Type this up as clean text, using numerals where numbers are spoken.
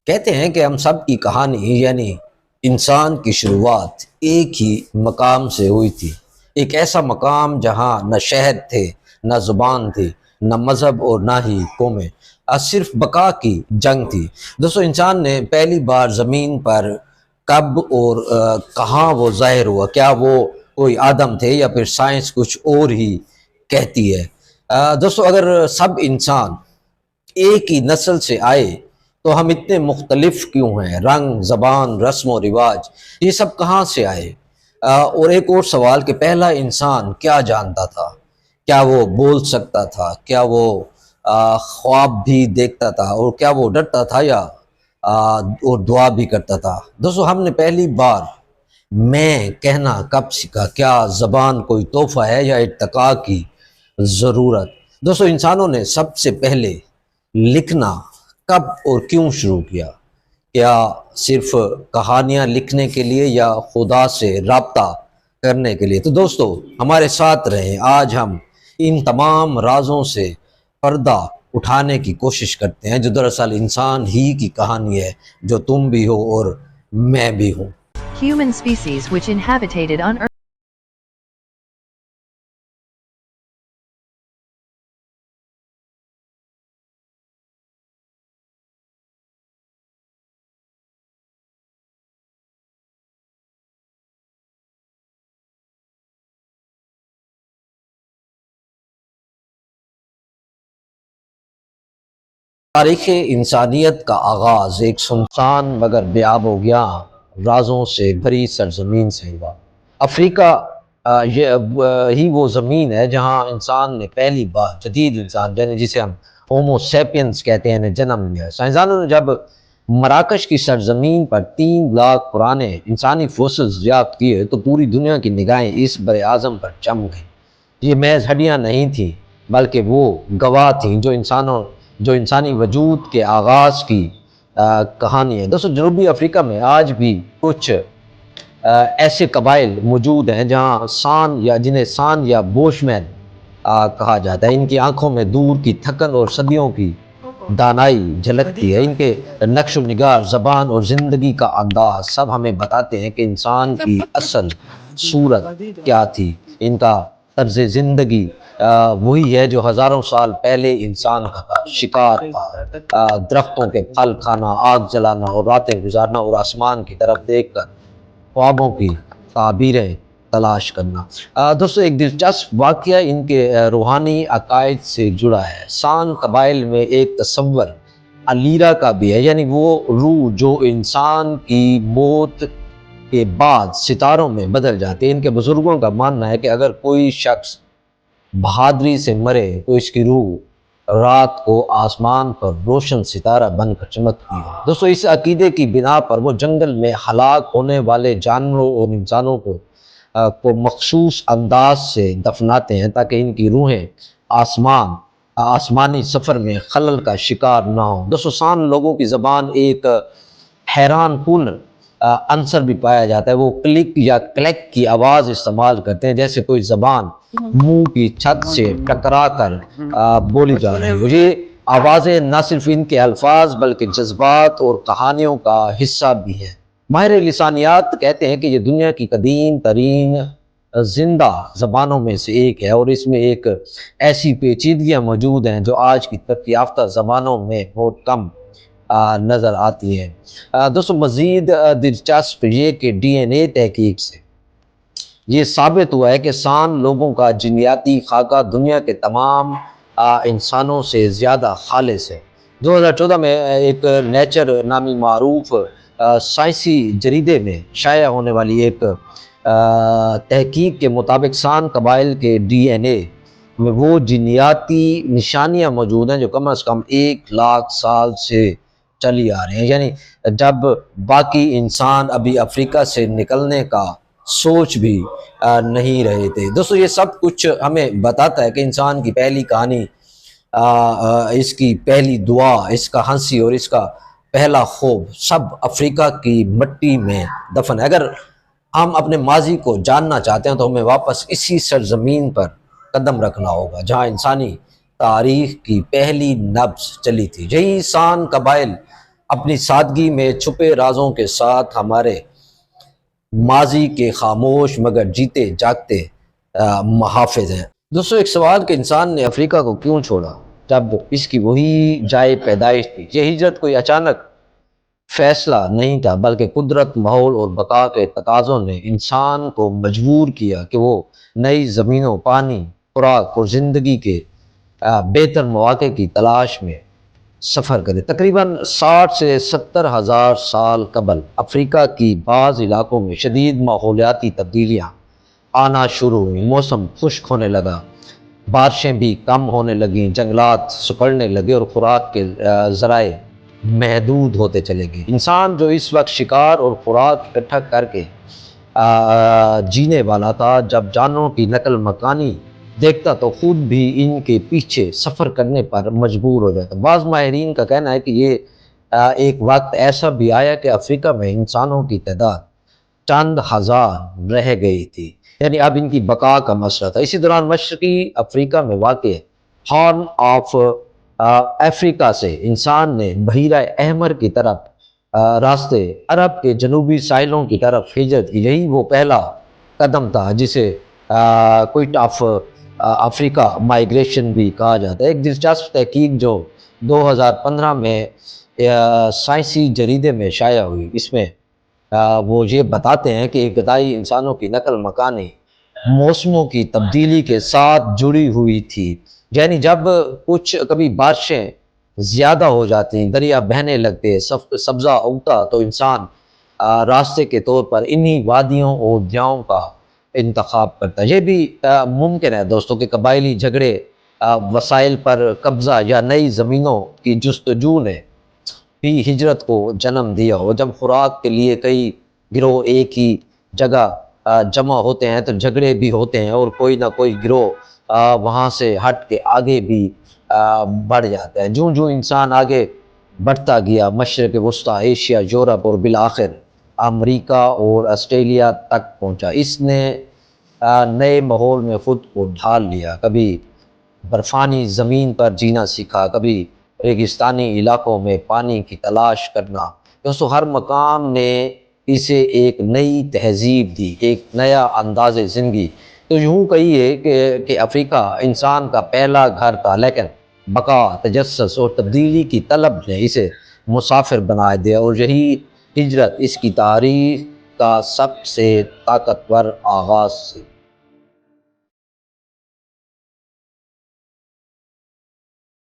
کہتے ہیں کہ ہم سب کی کہانی یعنی انسان کی شروعات ایک ہی مقام سے ہوئی تھی۔ ایک ایسا مقام جہاں نہ شہد تھے، نہ زبان تھی، نہ مذہب اور نہ ہی قومیں، صرف بقا کی جنگ تھی۔ دوستو، انسان نے پہلی بار زمین پر کب اور کہاں وہ ظاہر ہوا؟ کیا وہ کوئی آدم تھے یا پھر سائنس کچھ اور ہی کہتی ہے؟ دوستو، اگر سب انسان ایک ہی نسل سے آئے تو ہم اتنے مختلف کیوں ہیں؟ رنگ، زبان، رسم و رواج، یہ سب کہاں سے آئے؟ اور ایک اور سوال کہ پہلا انسان کیا جانتا تھا؟ کیا وہ بول سکتا تھا؟ کیا وہ خواب بھی دیکھتا تھا؟ اور کیا وہ ڈرتا تھا یا اور دعا بھی کرتا تھا؟ دوستو، ہم نے پہلی بار میں کہنا کب سیکھا؟ کیا زبان کوئی تحفہ ہے یا ارتقاء کی ضرورت؟ دوستو، انسانوں نے سب سے پہلے لکھنا کب اور کیوں شروع کیا؟ کیا صرف کہانیاں لکھنے کے لیے یا خدا سے رابطہ کرنے کے لیے؟ تو دوستو، ہمارے ساتھ رہیں۔ آج ہم ان تمام رازوں سے پردہ اٹھانے کی کوشش کرتے ہیں، جو دراصل انسان ہی کی کہانی ہے، جو تم بھی ہو اور میں بھی ہوں۔ Human species which inhabited on Earth. تاریخ انسانیت کا آغاز ایک سنسان مگر بیاب و گیاں رازوں سے بھری سرزمین سے ہوا۔ افریقہ ہی وہ زمین ہے جہاں انسان نے پہلی بار جدید انسان جسے ہم ہومو سیپینس کہتے ہیں نے جنم لیا۔ سائنسدانوں نے جب مراکش کی سرزمین پر 3 لاکھ پرانے انسانی فوسلز دریافت کیے تو پوری دنیا کی نگاہیں اس بر اعظم پر جم گئیں۔ یہ محض ہڈیاں نہیں تھیں، بلکہ وہ گواہ تھیں جو انسانی وجود کے آغاز کی کہانی ہے۔ دوستو، جنوبی افریقہ میں آج بھی کچھ ایسے قبائل موجود ہیں جنہیں سان یا بوش مین کہا جاتا ہے۔ ان کی آنکھوں میں دور کی تھکن اور صدیوں کی دانائی جھلکتی ہے۔ ان کے نقش و نگار، زبان اور زندگی کا انداز سب ہمیں بتاتے ہیں کہ انسان کی اصل صورت کیا تھی۔ ان کا طرز زندگی وہی ہے جو ہزاروں سال پہلے انسان کا تھا: شکار، درختوں کے پھل کھانا، آگ جلانا اور راتیں گزارنا، اور آسمان کی طرف دیکھ کر خوابوں کی تعبیریں تلاش کرنا۔ دوستو، ایک دلچسپ واقعہ ان کے روحانی عقائد سے جڑا ہے۔ سان قبائل میں ایک تصور الیرا کا بھی ہے، یعنی وہ روح جو انسان کی موت کے بعد ستاروں میں بدل جاتی ہے۔ ان کے بزرگوں کا ماننا ہے کہ اگر کوئی شخص بہادری سے مرے تو اس کی روح رات کو آسمان پر روشن ستارہ بن کر چمکتی ہے۔ دوستو، اس عقیدے کی بنا پر وہ جنگل میں ہلاک ہونے والے جانوروں اور انسانوں کو مخصوص انداز سے دفناتے ہیں تاکہ ان کی روحیں آسمانی سفر میں خلل کا شکار نہ ہوں۔ دوستو، سان لوگوں کی زبان ایک حیران کن عنصر بھی پایا جاتا ہے۔ وہ کلک یا کلیک کی آواز استعمال کرتے ہیں، جیسے کوئی زبان منہ کی چھت سے ٹکرا کر بولی جا رہی ہے۔ یہ آوازیں نہ صرف ان کے الفاظ بلکہ جذبات اور کہانیوں کا حصہ بھی ہیں۔ ماہر لسانیات کہتے ہیں کہ یہ دنیا کی قدیم ترین زندہ زبانوں میں سے ایک ہے، اور اس میں ایک ایسی پیچیدگیاں موجود ہیں جو آج کی ترقی یافتہ زبانوں میں بہت کم نظر آتی ہیں۔ دوستو، مزید دلچسپ یہ کہ ڈی این اے تحقیق سے یہ ثابت ہوا ہے کہ سان لوگوں کا جینیاتی خاکہ دنیا کے تمام انسانوں سے زیادہ خالص ہے۔ 2014 میں ایک نیچر نامی معروف سائنسی جریدے میں شائع ہونے والی ایک تحقیق کے مطابق سان قبائل کے ڈی این اے میں وہ جینیاتی نشانیاں موجود ہیں جو کم از کم 1 لاکھ سال سے چلی آ رہی ہیں، یعنی جب باقی انسان ابھی افریقہ سے نکلنے کا سوچ بھی نہیں رہے تھے۔ دوستو، یہ سب کچھ ہمیں بتاتا ہے کہ انسان کی پہلی کہانی، اس کی پہلی دعا، اس کا ہنسی اور اس کا پہلا خوف سب افریقہ کی مٹی میں دفن ہے۔ اگر ہم اپنے ماضی کو جاننا چاہتے ہیں تو ہمیں واپس اسی سرزمین پر قدم رکھنا ہوگا جہاں انسانی تاریخ کی پہلی نبض چلی تھی۔ یہی سان قبائل اپنی سادگی میں چھپے رازوں کے ساتھ ہمارے ماضی کے خاموش مگر جیتے جاگتے محافظ ہیں۔ دوستو، ایک سوال کہ انسان نے افریقہ کو کیوں چھوڑا جب اس کی وہی جائے پیدائش تھی؟ یہ ہجرت کوئی اچانک فیصلہ نہیں تھا، بلکہ قدرت، ماحول اور بقا کے تقاضوں نے انسان کو مجبور کیا کہ وہ نئی زمینوں، پانی، خوراک اور زندگی کے بہتر مواقع کی تلاش میں سفر کرے۔ تقریباً 60 سے 70 ہزار سال قبل افریقہ کی بعض علاقوں میں شدید ماحولیاتی تبدیلیاں آنا شروع ہوئیں۔ موسم خشک ہونے لگا، بارشیں بھی کم ہونے لگیں، جنگلات سکڑنے لگے اور خوراک کے ذرائع محدود ہوتے چلے گئے۔ انسان جو اس وقت شکار اور خوراک اکٹھا کر کے جینے والا تھا، جب جانوروں کی نقل مکانی دیکھتا تو خود بھی ان کے پیچھے سفر کرنے پر مجبور ہو جاتا۔ بعض ماہرین کا کہنا ہے کہ یہ ایک وقت ایسا بھی آیا کہ افریقہ میں انسانوں کی تعداد چند ہزار رہ گئی تھی، یعنی اب ان کی بقا کا مسئلہ تھا۔ اسی دوران مشرقی افریقہ میں واقع ہارن آف افریقہ سے انسان نے بحیرہ احمر کی طرف راستے عرب کے جنوبی ساحلوں کی طرف ہجرت کی۔ یہی وہ پہلا قدم تھا جسے کوئٹ آف افریقہ مائیگریشن بھی کہا جاتا ہے۔ ایک دلچسپ تحقیق جو 2015 میں سائنسی جریدے میں شائع ہوئی، اس میں وہ یہ بتاتے ہیں کہ ابتدائی انسانوں کی نقل مکانی موسموں کی تبدیلی کے ساتھ جڑی ہوئی تھی، یعنی جب کبھی بارشیں زیادہ ہو جاتی، دریا بہنے لگتے، سبزہ اگتا تو انسان راستے کے طور پر انہی وادیوں اور دیاؤں کا انتخاب کرتا ہے۔ یہ بھی ممکن ہے دوستوں کہ قبائلی جھگڑے، وسائل پر قبضہ یا نئی زمینوں کی جستجو نے بھی ہجرت کو جنم دیا ہو۔ جب خوراک کے لیے کئی گروہ ایک ہی جگہ جمع ہوتے ہیں تو جھگڑے بھی ہوتے ہیں اور کوئی نہ کوئی گروہ وہاں سے ہٹ کے آگے بھی بڑھ جاتا ہے۔ جوں جوں انسان آگے بڑھتا گیا، مشرق وسطیٰ، ایشیا، یورپ اور بالآخر امریکہ اور آسٹریلیا تک پہنچا، اس نے نئے ماحول میں خود کو ڈھال لیا۔ کبھی برفانی زمین پر جینا سیکھا، کبھی ریگستانی علاقوں میں پانی کی تلاش کرنا۔ دوستو، ہر مقام نے اسے ایک نئی تہذیب دی، ایک نیا انداز زندگی۔ تو یوں کہیے کہ افریقہ انسان کا پہلا گھر تھا، لیکن بقا، تجسس اور تبدیلی کی طلب نے اسے مسافر بنا دیا، اور یہی ہجرت اس کی تاریخ کا سب سے طاقتور آغاز تھی۔